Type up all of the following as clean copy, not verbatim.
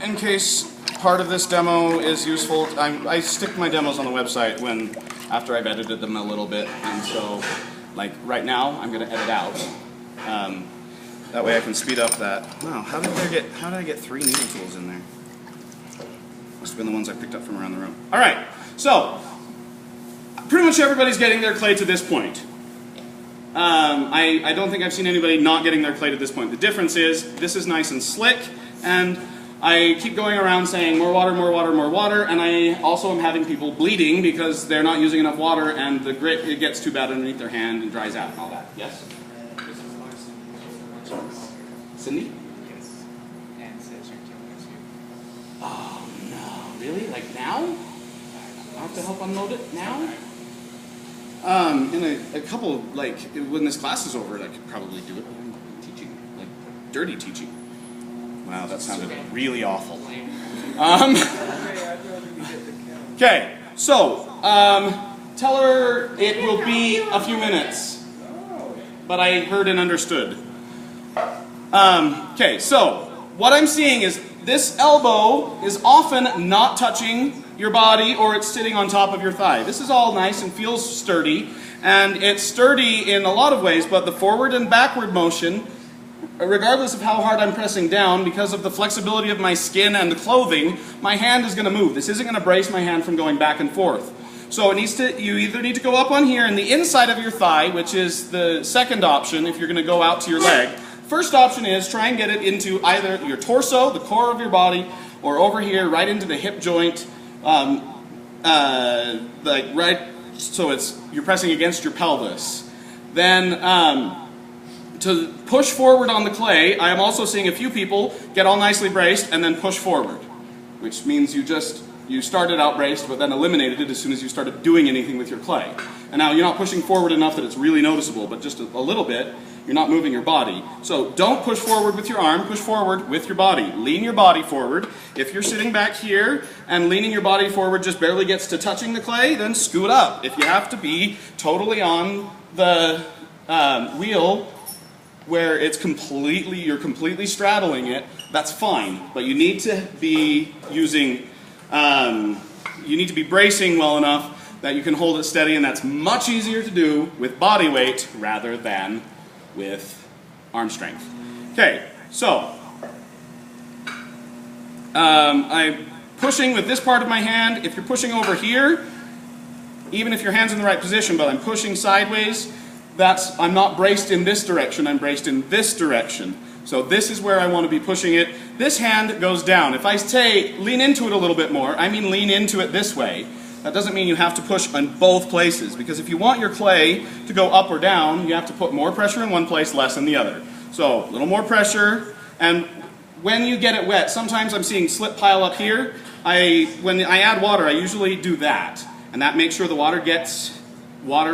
In case part of this demo is useful, I stick my demos on the website after I've edited them a little bit, and so like right now I'm going to edit out. That way I can speed up that. Wow, how did I get 3 needle tools in there? Must have been the ones I picked up from around the room. All right, so pretty much everybody's getting their clay to this point. I don't think I've seen anybody not getting their clay to this point. The difference is this is nice and slick, and I keep going around saying more water, more water, more water, and I also am having people bleeding because they're not using enough water and the grit, it gets too bad underneath their hand and dries out and all that. Yes? Cindy? Yes. And says you're killing us here. Oh no, really? Like now? I have to help unload it now? In a couple, like, when this class is over, I could probably do it. I'm teaching, like, dirty teaching. Wow, that sounded really awful. Okay, so, tell her it will be a few minutes. But I heard and understood. Okay, so, what I'm seeing is this elbow is often not touching your body, or it's sitting on top of your thigh. This is all nice and feels sturdy, and it's sturdy in a lot of ways, but the forward and backward motion, regardless of how hard I'm pressing down, because of the flexibility of my skin and the clothing, my hand is going to move. This isn't going to brace my hand from going back and forth. So you either need to go up on here in the inside of your thigh, which is the second option if you're going to go out to your leg. First option is try and get it into either your torso, the core of your body, or over here right into the hip joint, like right, so you're pressing against your pelvis. Then to push forward on the clay, I am also seeing a few people get all nicely braced and then push forward, which means you started out braced but then eliminated it as soon as you started doing anything with your clay. And now you're not pushing forward enough that it's really noticeable, but just a little bit. You're not moving your body. So don't push forward with your arm, push forward with your body. Lean your body forward. If you're sitting back here and leaning your body forward just barely gets to touching the clay, then scoot up. If you have to be totally on the wheel where you're completely straddling it, that's fine. But you need to be bracing well enough that you can hold it steady, and that's much easier to do with body weight rather than with arm strength. Okay, so I'm pushing with this part of my hand. If you're pushing over here, even if your hand's in the right position, but I'm pushing sideways, I'm not braced in this direction, I'm braced in this direction. So this is where I want to be pushing it. This hand goes down. If I say lean into it a little bit more, I mean lean into it this way. That doesn't mean you have to push on both places, because if you want your clay to go up or down, you have to put more pressure in one place, less in the other. So a little more pressure, and when you get it wet, sometimes I'm seeing slip pile up here. When I add water, I usually do that, and that makes sure the water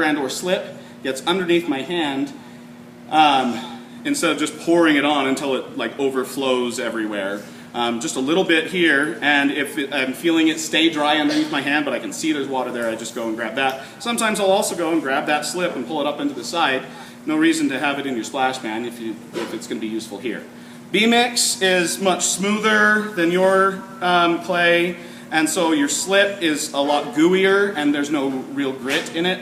and or slip gets underneath my hand, instead of just pouring it on until it like overflows everywhere. Just a little bit here, and if I'm feeling it stay dry underneath my hand, but I can see there's water there, I just go and grab that. Sometimes I'll also go and grab that slip and pull it up into the side. No reason to have it in your splash pan if it's going to be useful here. B-Mix is much smoother than your clay, and so your slip is a lot gooier, and there's no real grit in it.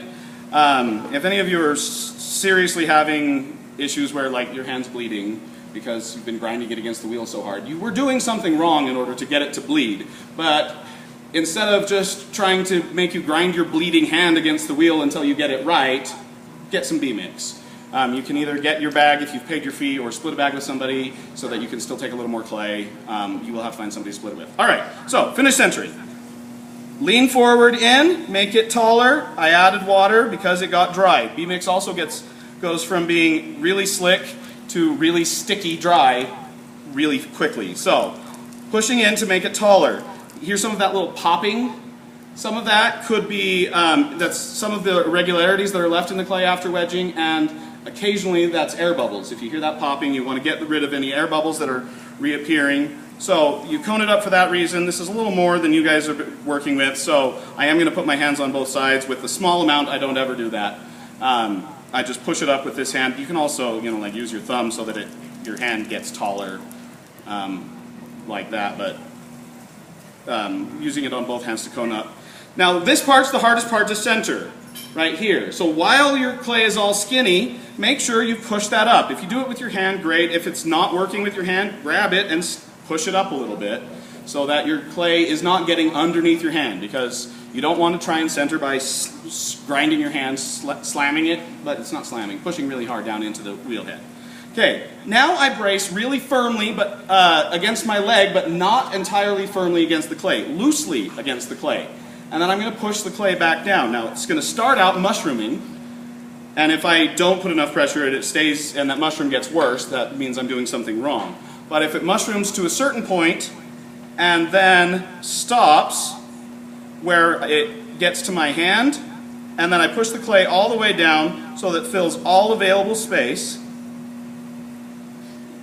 If any of you are seriously having issues where like your hand's bleeding because you've been grinding it against the wheel so hard, you were doing something wrong in order to get it to bleed. But instead of just trying to make you grind your bleeding hand against the wheel until you get it right, get some B-Mix. You can either get your bag if you've paid your fee, or split a bag with somebody so that you can still take a little more clay. You will have to find somebody to split it with. Alright, so finish century. Lean forward in, make it taller. I added water because it got dry. B-Mix also goes from being really slick to really sticky dry really quickly. So, pushing in to make it taller. Here's some of that little popping. Some of that could be, that's some of the irregularities that are left in the clay after wedging, and occasionally that's air bubbles. If you hear that popping, you want to get rid of any air bubbles that are reappearing. So you cone it up for that reason. This is a little more than you guys are working with, so I am going to put my hands on both sides. With the small amount, I don't ever do that. I just push it up with this hand. You can also, like use your thumb so that your hand gets taller like that, but using it on both hands to cone up. Now this part's the hardest part to center, right here. So while your clay is all skinny, make sure you push that up. If you do it with your hand, great. If it's not working with your hand, grab it and push it up a little bit so that your clay is not getting underneath your hand, because you don't want to try and center by grinding your hand, slamming it, but it's not slamming, pushing really hard down into the wheel head. Okay, now I brace really firmly but against my leg, but not entirely firmly against the clay, loosely against the clay. And then I'm going to push the clay back down. Now it's going to start out mushrooming, and if I don't put enough pressure and it stays and that mushroom gets worse, that means I'm doing something wrong. But if it mushrooms to a certain point and then stops where it gets to my hand, and then I push the clay all the way down so that it fills all available space,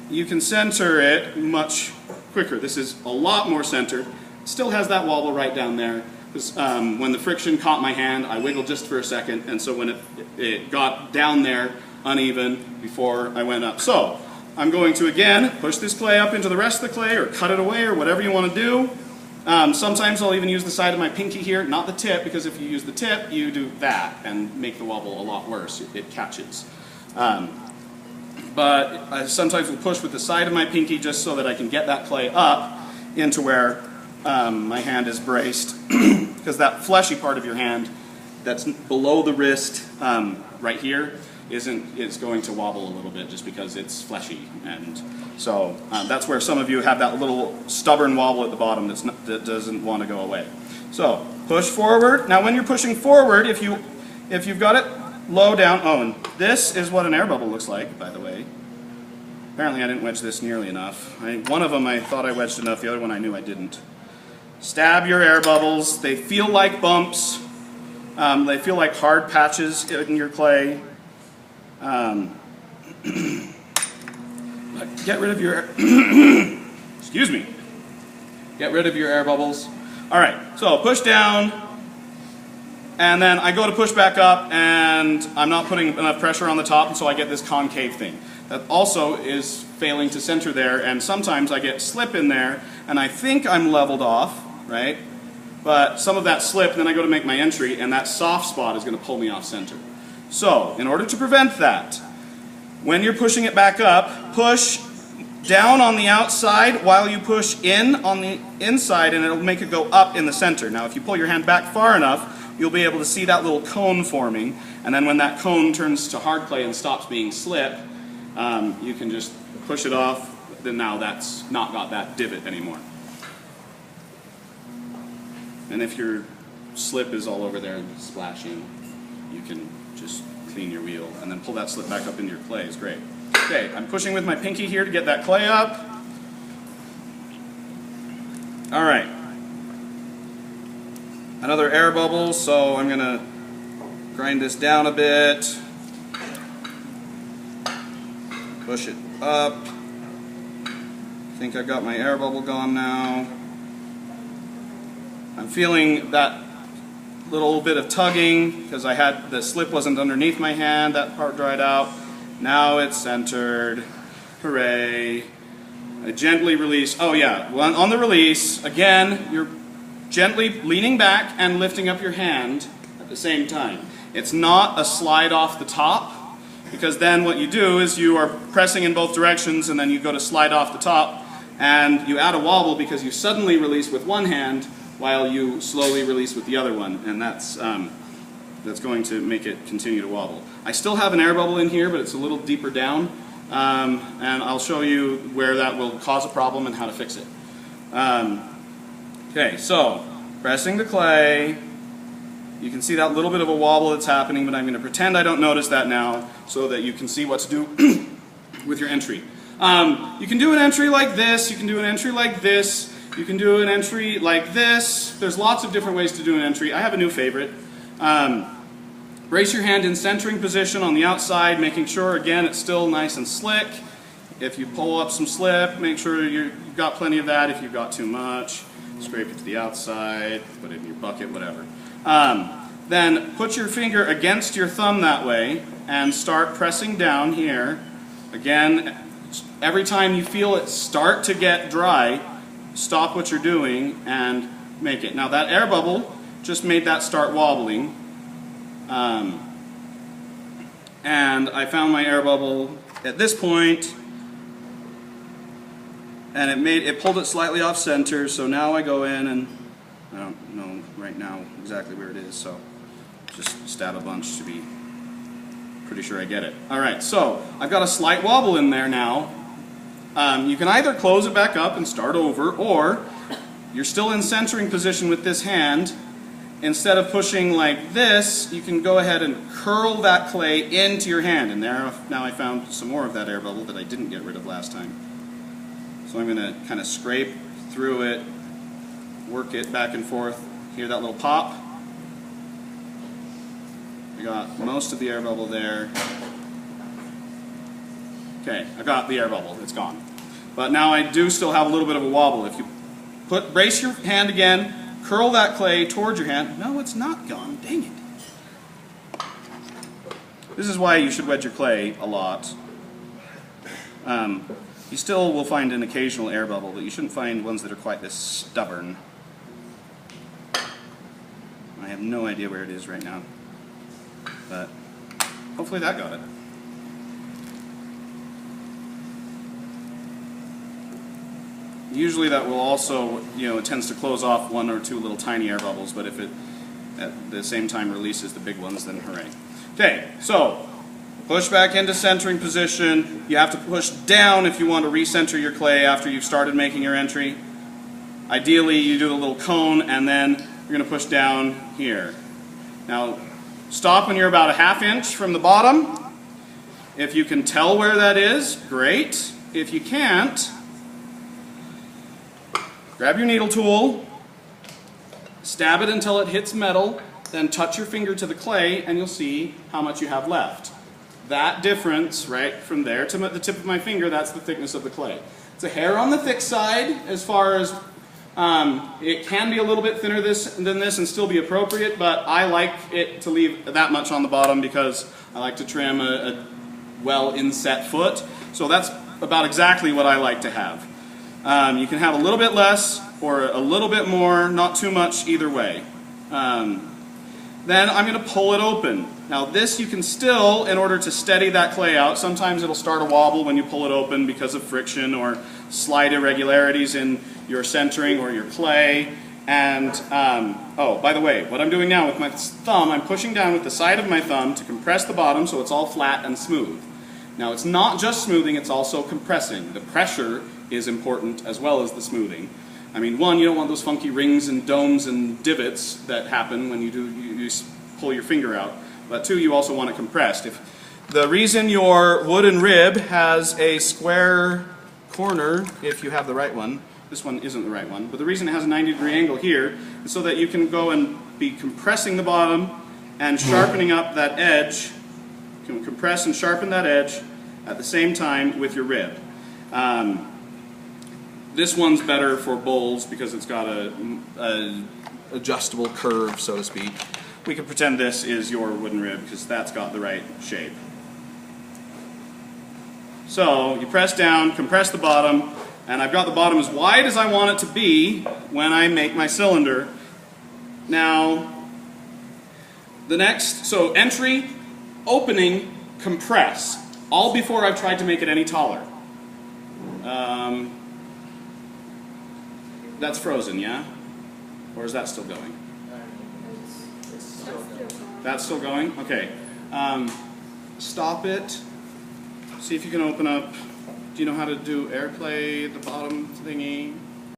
you can center it much quicker. This is a lot more centered. It still has that wobble right down there, because when the friction caught my hand, I wiggled just for a second, and so when it got down there uneven before I went up. So I'm going to again push this clay up into the rest of the clay, or cut it away, or whatever you want to do. Sometimes I'll even use the side of my pinky here, not the tip, because if you use the tip, you do that and make the wobble a lot worse. It catches. But I sometimes will push with the side of my pinky just so that I can get that clay up into where my hand is braced, because that fleshy part of your hand that's below the wrist right here is going to wobble a little bit just because it's fleshy, and so that's where some of you have that little stubborn wobble at the bottom that doesn't want to go away. So push forward. Now when you're pushing forward, if you've got it low down, oh, and this is what an air bubble looks like, by the way. Apparently I didn't wedge this nearly enough. One of them I thought I wedged enough, the other one I knew I didn't. Stab your air bubbles. They feel like bumps. They feel like hard patches in your clay. Get rid of your excuse me. Get rid of your air bubbles. All right, so push down, and then I go to push back up, and I'm not putting enough pressure on the top, and so I get this concave thing. That also is failing to center there, and sometimes I get slip in there, and I think I'm leveled off, right? But some of that slip, and then I go to make my entry, and that soft spot is going to pull me off center. So, in order to prevent that, when you're pushing it back up, push down on the outside while you push in on the inside, and it'll make it go up in the center. Now, if you pull your hand back far enough, you'll be able to see that little cone forming, and then when that cone turns to hard clay and stops being slip, you can just push it off. Then now that's not got that divot anymore. And if your slip is all over there and splashing, you can just clean your wheel and then pull that slip back up into your clay. It's great. Okay, I'm pushing with my pinky here to get that clay up. All right. Another air bubble, so I'm going to grind this down a bit. Push it up. I think I got my air bubble gone now. I'm feeling that little bit of tugging because the slip wasn't underneath my hand, that part dried out. Now it's centered. Hooray. I gently release. Oh yeah, on the release, again, you're gently leaning back and lifting up your hand at the same time. It's not a slide off the top, because then what you do is you are pressing in both directions and then you go to slide off the top and you add a wobble because you suddenly release with one hand while you slowly release with the other one, and that's going to make it continue to wobble. I still have an air bubble in here, but it's a little deeper down, and I'll show you where that will cause a problem and how to fix it. Okay, so pressing the clay, you can see that little bit of a wobble that's happening, but I'm going to pretend I don't notice that now so that you can see what to do with your entry. You can do an entry like this, you can do an entry like this, you can do an entry like this. There's lots of different ways to do an entry. I have a new favorite. Brace your hand in centering position on the outside, making sure, again, it's still nice and slick. If you pull up some slip, make sure you've got plenty of that. If you've got too much, scrape it to the outside, put it in your bucket, whatever. Then put your finger against your thumb that way and start pressing down here. Again, every time you feel it start to get dry, stop what you're doing and make it. Now that air bubble just made that start wobbling. And I found my air bubble at this point, and it pulled it slightly off center, so now I go in and I don't know right now exactly where it is, so just stab a bunch to be pretty sure I get it. Alright, so I've got a slight wobble in there now. You can either close it back up and start over, or you're still in centering position with this hand. Instead of pushing like this, you can go ahead and curl that clay into your hand. And there, now I found some more of that air bubble that I didn't get rid of last time. So I'm going to kind of scrape through it, work it back and forth. Hear that little pop? I got most of the air bubble there. Okay, I got the air bubble. It's gone. But now I do still have a little bit of a wobble. If you brace your hand again, curl that clay towards your hand. No, it's not gone. Dang it. This is why you should wedge your clay a lot. You still will find an occasional air bubble, but you shouldn't find ones that are quite this stubborn. I have no idea where it is right now, but hopefully that got it. Usually that will also, it tends to close off one or two little tiny air bubbles, but if it at the same time releases the big ones, then hooray. Okay, so push back into centering position. You have to push down if you want to recenter your clay after you've started making your entry. Ideally, you do the little cone, and then you're going to push down here. Now, stop when you're about a ½ inch from the bottom. If you can tell where that is, great. If you can't, grab your needle tool, stab it until it hits metal, then touch your finger to the clay, and you'll see how much you have left. That difference, right, from there to the tip of my finger, that's the thickness of the clay. It's a hair on the thick side as far as it can be a little bit thinner than this and still be appropriate, but I like it to leave that much on the bottom because I like to trim a well-inset foot. So that's about exactly what I like to have. You can have a little bit less or a little bit more, not too much either way. Then I'm going to pull it open. Now this you can still, in order to steady that clay out, sometimes it'll start a wobble when you pull it open because of friction or slight irregularities in your centering or your clay. And, oh, by the way, what I'm doing now with my thumb, I'm pushing down with the side of my thumb to compress the bottom so it's all flat and smooth. Now it's not just smoothing, it's also compressing. The pressure is important as well as the smoothing. I mean, one, you don't want those funky rings and domes and divots that happen when you pull your finger out. But two, you also want it compressed. If the reason your wooden rib has a square corner, if you have the right one, this one isn't the right one, but the reason it has a 90-degree angle here is so that you can go and be compressing the bottom and sharpening up that edge. You can compress and sharpen that edge at the same time with your rib. This one's better for bowls because it's got a adjustable curve, so to speak. We can pretend this is your wooden rib because that's got the right shape. So you press down, compress the bottom, and I've got the bottom as wide as I want it to be when I make my cylinder. Now, the next, so entry, opening, compress, all before I've tried to make it any taller. That's frozen, yeah? Or is that still going? That's still going? Okay. Stop it. See if you can open up. Do you know how to do airplay, the bottom thingy?